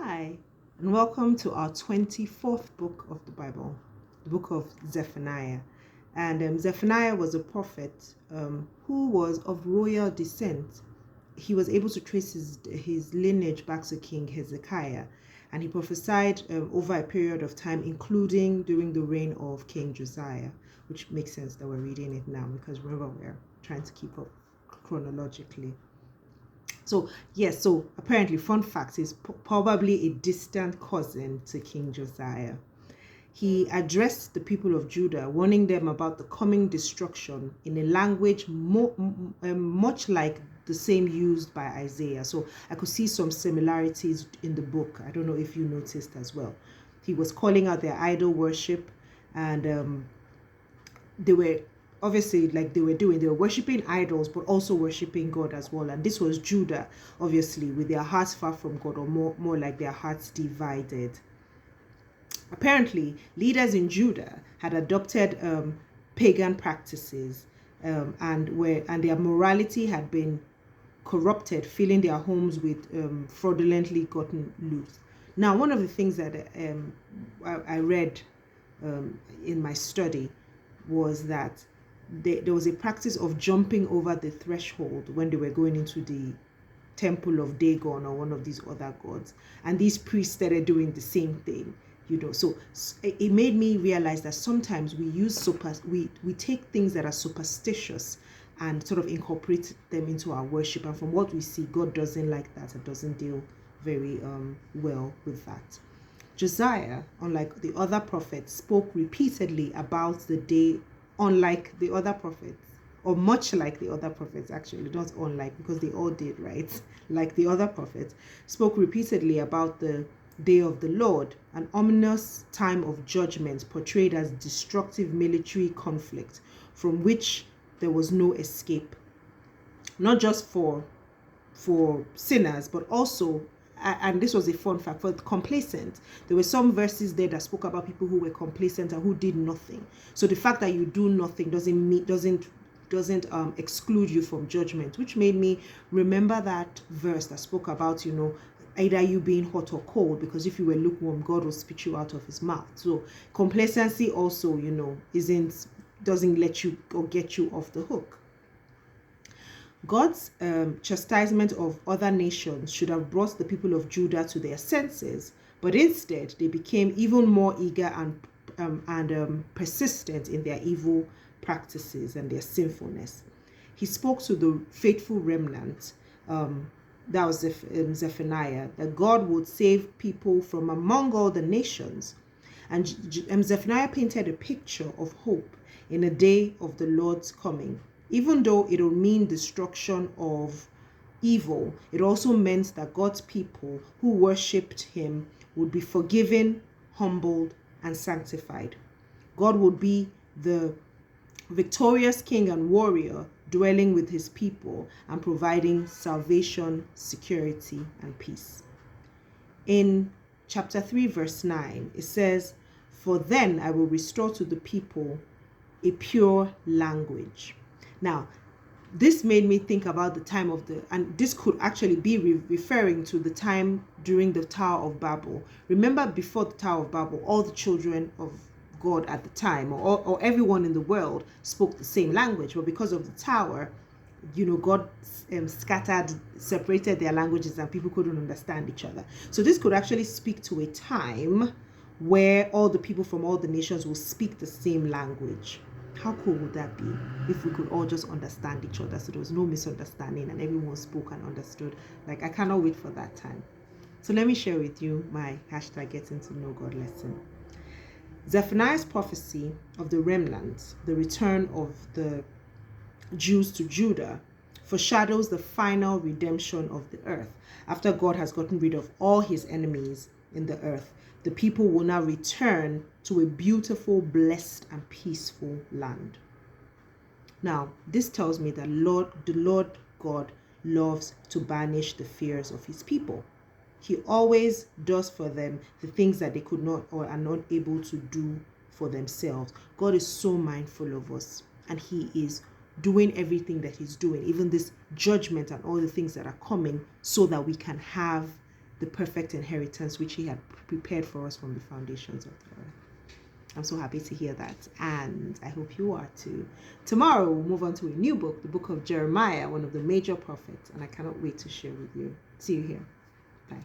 Hi, and welcome to our 24th book of the Bible, the book of Zephaniah. And Zephaniah was a prophet who was of royal descent. He was able to trace his lineage back to King Hezekiah, and he prophesied over a period of time, including during the reign of King Josiah, which makes sense that we're reading it now because remember, we're trying to keep up chronologically. So apparently, fun fact, is probably a distant cousin to King Josiah. He addressed the people of Judah, warning them about the coming destruction in a language much like the same used by Isaiah. So I could see some similarities in the book. I don't know if you noticed as well. He was calling out their idol worship, and they were obviously, like they were worshiping idols but also worshiping God as well. And this was Judah, obviously, with their hearts far from God, or more like their hearts divided. Apparently, leaders in Judah had adopted pagan practices, and their morality had been corrupted, filling their homes with fraudulently gotten loot. Now, one of the things that I read in my study was that there was a practice of jumping over the threshold when they were going into the temple of Dagon or one of these other gods, and these priests started doing the same thing. So it made me realize that sometimes we take things that are superstitious and sort of incorporate them into our worship, and from what we see, God doesn't like that. It doesn't deal very well with that. Josiah, unlike the other prophets, spoke repeatedly about the day, unlike the other prophets, or much like the other prophets, actually, not unlike, because they all did, right? Like the other prophets, spoke repeatedly about the day of the Lord, an ominous time of judgment portrayed as destructive military conflict from which there was no escape, not just for sinners, but also, and this was a fun fact, for complacent. There were some verses there that spoke about people who were complacent and who did nothing. So the fact that you do nothing doesn't exclude you from judgment, which made me remember that verse that spoke about, either you being hot or cold, because if you were lukewarm, God will spit you out of his mouth. So complacency also, doesn't let you or get you off the hook. God's chastisement of other nations should have brought the people of Judah to their senses, but instead they became even more eager and persistent in their evil practices and their sinfulness. He spoke to the faithful remnant, that was Zephaniah, that God would save people from among all the nations. And Zephaniah painted a picture of hope in a day of the Lord's coming. Even though it will mean destruction of evil, it also meant that God's people who worshipped him would be forgiven, humbled, and sanctified. God would be the victorious king and warrior, dwelling with his people and providing salvation, security, and peace. In chapter 3, verse 9, it says, "For then I will restore to the people a pure language." Now, this made me think about the time and this could actually be referring to the time during the Tower of Babel. Remember, before the Tower of Babel, all the children of God at the time, or everyone in the world, spoke the same language, but because of the tower, God separated their languages, and people couldn't understand each other. So this could actually speak to a time where all the people from all the nations will speak the same language. How cool would that be if we could all just understand each other, so there was no misunderstanding and everyone spoke and understood? Like, I cannot wait for that time. So let me share with you my #getting to know God lesson. Zephaniah's prophecy of the remnant, the return of the Jews to Judah, foreshadows the final redemption of the earth. After God has gotten rid of all his enemies in the earth, the people will now return to a beautiful, blessed, and peaceful land. Now, this tells me that the Lord God loves to banish the fears of his people. He always does for them the things that they could not or are not able to do for themselves. God is so mindful of us, and he is doing everything that he's doing, even this judgment and all the things that are coming, so that we can have the perfect inheritance which he had prepared for us from the foundations of the earth. I'm so happy to hear that, and I hope you are too. Tomorrow we'll move on to a new book, the book of Jeremiah, one of the major prophets, and I cannot wait to share with you. See you here. Bye.